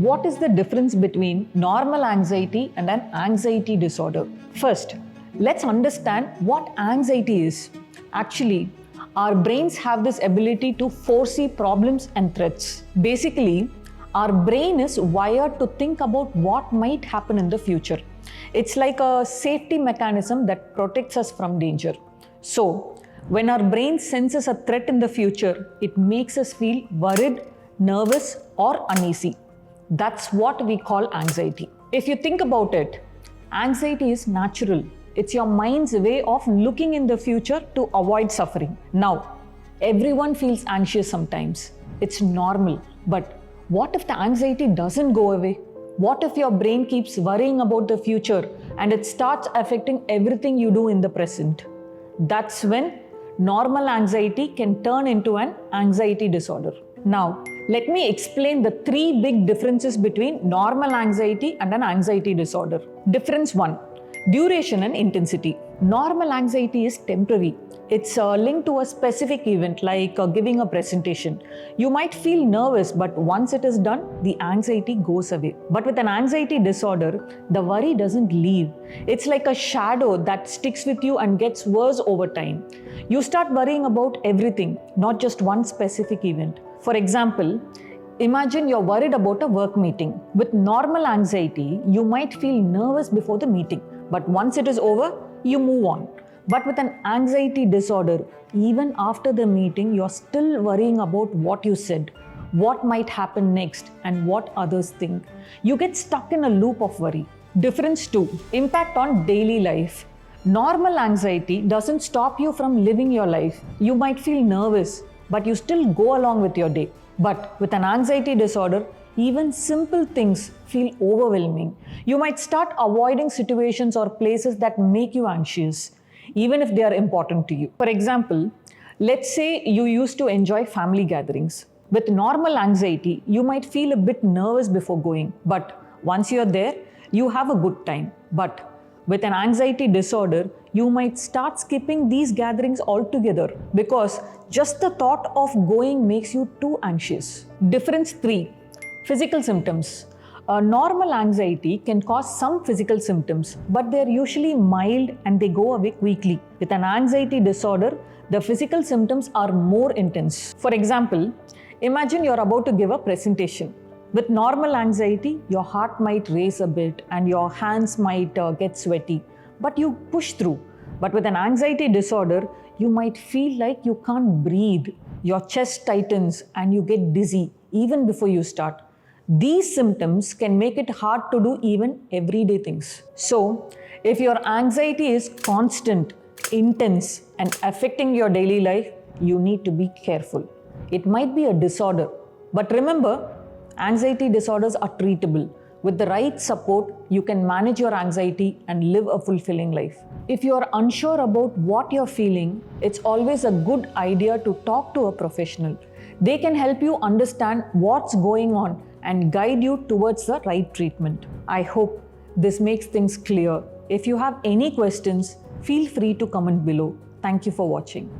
What is the difference between normal anxiety and an anxiety disorder? First, let's understand what anxiety is. Actually, our brains have this ability to foresee problems and threats. Basically, our brain is wired to think about what might happen in the future. It's like a safety mechanism that protects us from danger. So, when our brain senses a threat in the future, it makes us feel worried, nervous, or uneasy. That's what we call anxiety. If you think about it, anxiety is natural. It's your mind's way of looking in the future to avoid suffering. Now, everyone feels anxious sometimes. It's normal. But what if the anxiety doesn't go away? What if your brain keeps worrying about the future and it starts affecting everything you do in the present? That's when normal anxiety can turn into an anxiety disorder. Now, let me explain the three big differences between normal anxiety and an anxiety disorder. Difference 1. Duration and intensity. Normal anxiety is temporary. It's linked to a specific event like giving a presentation. You might feel nervous, but once it is done, the anxiety goes away. But with an anxiety disorder, the worry doesn't leave. It's like a shadow that sticks with you and gets worse over time. You start worrying about everything, not just one specific event. For example, imagine you're worried about a work meeting. With normal anxiety, you might feel nervous before the meeting, but once it is over, you move on. But with an anxiety disorder, even after the meeting, you're still worrying about what you said, what might happen next, and what others think. You get stuck in a loop of worry. Difference 2. Impact on daily life. Normal anxiety doesn't stop you from living your life. You might feel nervous, but you still go along with your day. But with an anxiety disorder, even simple things feel overwhelming. You might start avoiding situations or places that make you anxious, even if they are important to you. For example, let's say you used to enjoy family gatherings. With normal anxiety, you might feel a bit nervous before going, but once you're there, you have a good time. But with an anxiety disorder, you might start skipping these gatherings altogether because just the thought of going makes you too anxious. Difference 3. Physical symptoms. Normal anxiety can cause some physical symptoms, but they're usually mild and they go away quickly. With an anxiety disorder, the physical symptoms are more intense. For example, imagine you're about to give a presentation. With normal anxiety, your heart might race a bit and your hands might get sweaty, but you push through. But with an anxiety disorder, you might feel like you can't breathe. Your chest tightens and you get dizzy even before you start. These symptoms can make it hard to do even everyday things. So, if your anxiety is constant, intense, and affecting your daily life, you need to be careful. It might be a disorder, but remember, anxiety disorders are treatable. With the right support, you can manage your anxiety and live a fulfilling life. If you are unsure about what you're feeling, it's always a good idea to talk to a professional. They can help you understand what's going on and guide you towards the right treatment. I hope this makes things clear. If you have any questions, feel free to comment below. Thank you for watching.